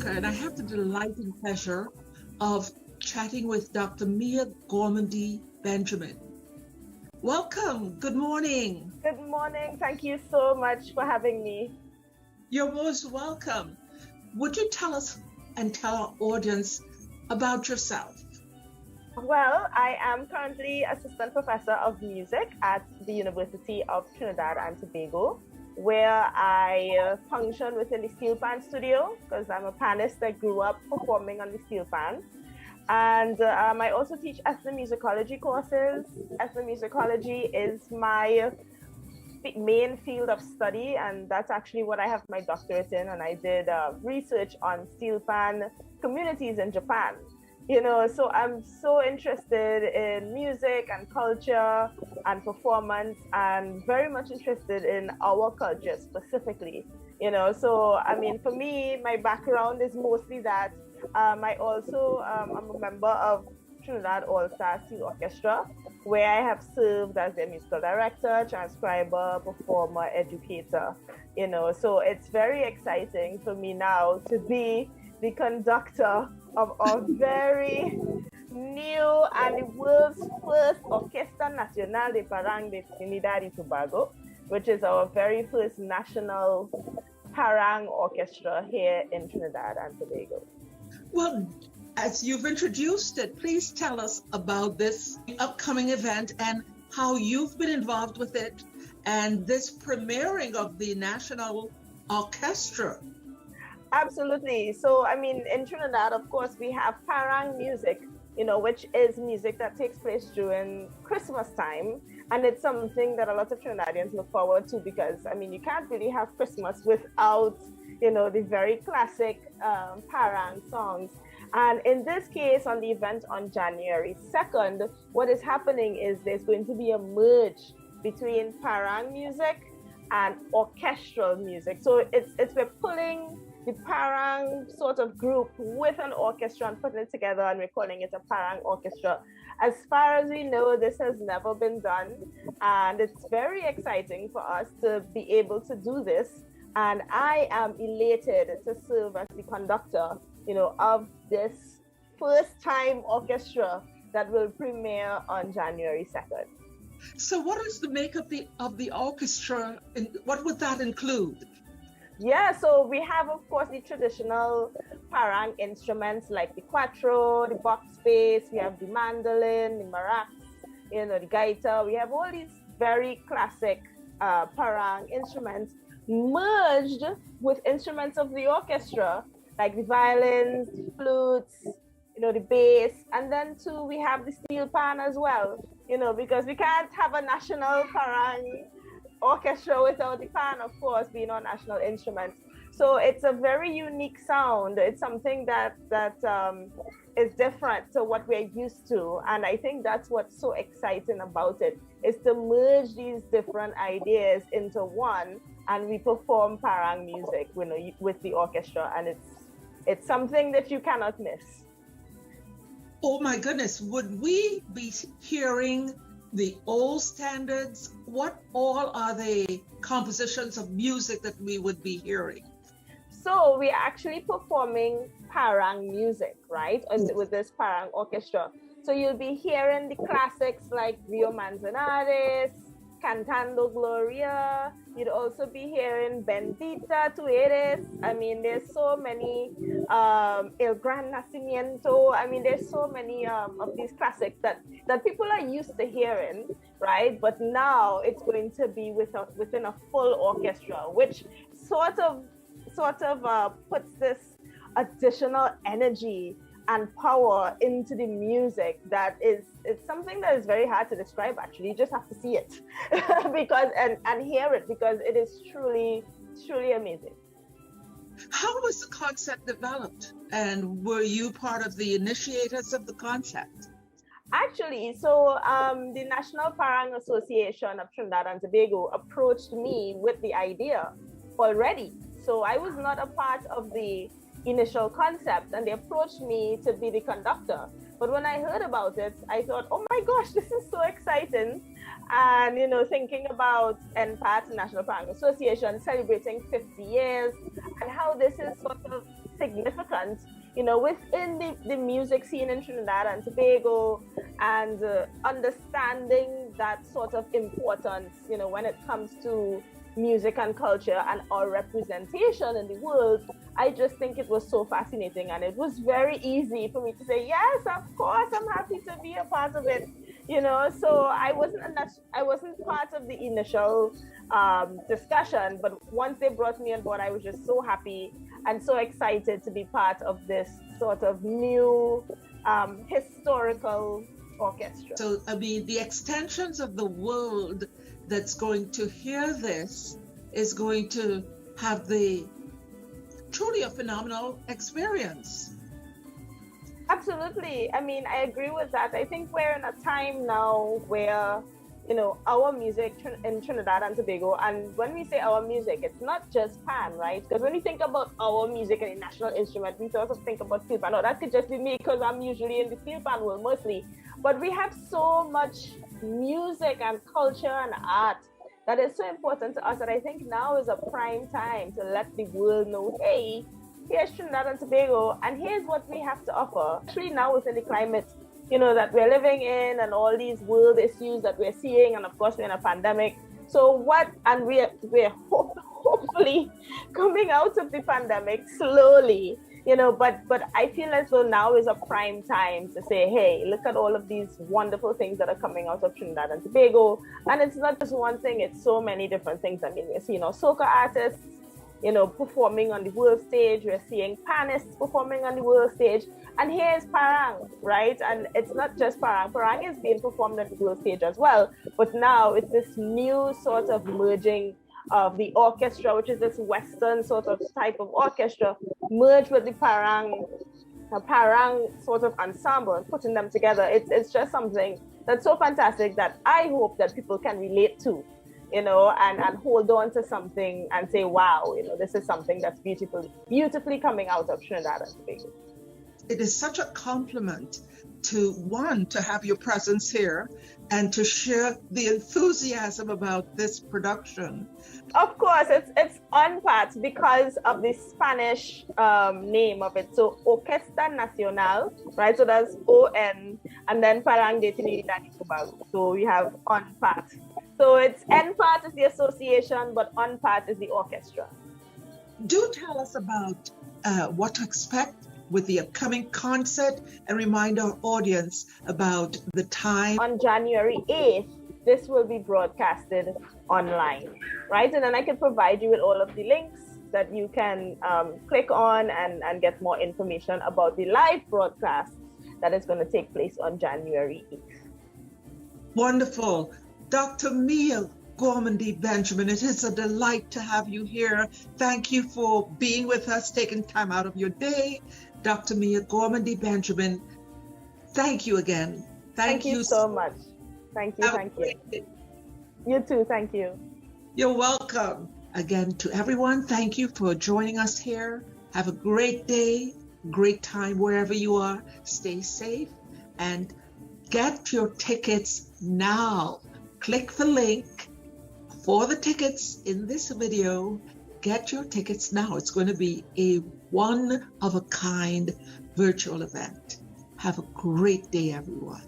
And I have the delight and pleasure of chatting with Dr. Mia Gormandy-Benjamin. Welcome. Good morning. Good morning. Thank you so much for having me. You're most welcome. Would you tell us and tell our audience about yourself? Well, I am currently assistant professor of music at the University of Trinidad and Tobago, where I function within the Steelpan studio because I'm a panist that grew up performing on the Steelpan. And I also teach ethnomusicology courses. Ethnomusicology is my main field of study, and that's actually what I have my doctorate in. And I did research on Steelpan communities in Japan. So I'm so interested in music and culture and performance, and very much interested in our culture specifically. So I mean, for me, my background is mostly that. I also I'm a member of Trinidad All-Star Steel Orchestra, where I have served as their musical director, transcriber, performer, educator. So it's very exciting for me now to be the conductor of a very new and the world's first Orquesta Nacional de Parang de Trinidad and Tobago, which is our very first national Parang Orchestra here in Trinidad and Tobago. Well, as you've introduced it, please tell us about this upcoming event and how you've been involved with it and this premiering of the National Orchestra. Absolutely. So, I mean, in Trinidad, of course, we have Parang music, which is music that takes place during Christmas time. And it's something that a lot of Trinidadians look forward to because, I mean, you can't really have Christmas without, the very classic Parang songs. And in this case, on the event on January 2nd, what is happening is there's going to be a merge between Parang music and orchestral music. So we're pulling the Parang sort of group with an orchestra and putting it together, and we're calling it a Parang Orchestra. As far as we know, this has never been done, and it's very exciting for us to be able to do this. And I am elated to serve as the conductor, of this first time orchestra that will premiere on January 2nd. So what is the makeup of the orchestra, and what would that include? Yeah, so we have, of course, the traditional Parang instruments like the cuatro, the box bass, we have the mandolin, the marracas, the gaita. We have all these very classic Parang instruments merged with instruments of the orchestra, like the violins, the flutes, the bass, and then too we have the Steelpan as well, because we can't have a national Parang orchestra without the pan, of course, being our national instrument. So it's a very unique sound. It's something that is different to what we're used to, and I think that's what's so exciting about it, is to merge these different ideas into one, and we perform Parang music, with the orchestra, and it's something that you cannot miss. Oh my goodness, would we be hearing the old standards? What all are the compositions of music that we would be hearing? So we're actually performing Parang music, right? With this Parang orchestra. So you'll be hearing the classics like Rio Manzanares, Cantando Gloria. You'd also be hearing Bendita Tu Eres. I mean, there's so many, El Gran Nacimiento. I mean, there's so many of these classics that people are used to hearing, right? But now it's going to be within a full orchestra, which sort of puts this additional energy and power into the music that it's something that is very hard to describe. Actually, you just have to see it and hear it, because it is truly amazing. How was the concept developed? And were you part of the initiators of the concept? Actually, so the National Parang Association of Trinidad and Tobago approached me with the idea already. So I was not a part of the initial concept, and they approached me to be the conductor. But when I heard about it, I thought, oh my gosh, this is so exciting. And, you know, thinking about NPATT, National Parang Association, celebrating 50 years, and how this is sort of significant, you know, within the music scene in Trinidad and Tobago, and understanding that sort of importance, you know, when it comes to music and culture and our representation in the world. I just think it was so fascinating, and it was very easy for me to say, yes, of course, I'm happy to be a part of it. You know, so I wasn't part of the initial discussion, but once they brought me on board, I was just so happy and so excited to be part of this sort of new historical orchestra. So, I mean, the extensions of the world that's going to hear this is going to have truly a phenomenal experience. Absolutely. I mean, I agree with that. I think we're in a time now where, you know, our music in Trinidad and Tobago, and when we say our music, it's not just pan, right? Because when we think about our music and a national instrument, we sort of think about Steelpan. Oh, that could just be me because I'm usually in the Steelpan world mostly. But we have so much music and culture and art that is so important to us that I think now is a prime time to let the world know, hey, here's Trinidad and Tobago, and here's what we have to offer. Actually, now within the climate, you know, that we're living in, and all these world issues that we're seeing, and of course we're in a pandemic. So we're hopefully coming out of the pandemic slowly, you know, but I feel as though now is a prime time to say, hey, look at all of these wonderful things that are coming out of Trinidad and Tobago. And it's not just one thing, it's so many different things. I mean, we're seeing soca artists, you know, performing on the world stage. We're seeing panists performing on the world stage. And here's Parang, right? And it's not just Parang. Parang is being performed on the world stage as well. But now it's this new sort of merging of the orchestra, which is this Western sort of type of orchestra, merged with the Parang sort of ensemble, and putting them together. It's just something that's so fantastic that I hope that people can relate to, you know, and hold on to something and say, wow, you know, this is something that's beautifully coming out of Trinidad and Tobago. It is such a compliment to have your presence here and to share the enthusiasm about this production. Of course, it's ONPaTT because of the Spanish name of it. So Orquesta Nacional, right? So that's ON, and then Parang de Trinidad and Tobago. So we have ONPaTT. So it's NPATT is the association, but ONPaTT is the orchestra. Do tell us about what to expect with the upcoming concert, and remind our audience about the time. On January 8th, this will be broadcasted online, right? And then I can provide you with all of the links that you can click on and get more information about the live broadcast that is going to take place on January 8th. Wonderful. Dr. Mia Gormandy-Benjamin, it is a delight to have you here. Thank you for being with us, taking time out of your day. Dr. Mia Gormandy-Benjamin, thank you again. Thank you so much. Thank you. You too, thank you. You're welcome. Again, to everyone, thank you for joining us here. Have a great day, great time wherever you are. Stay safe and get your tickets now. Click the link for the tickets in this video. Get your tickets now. It's going to be a one-of-a-kind virtual event. Have a great day, everyone.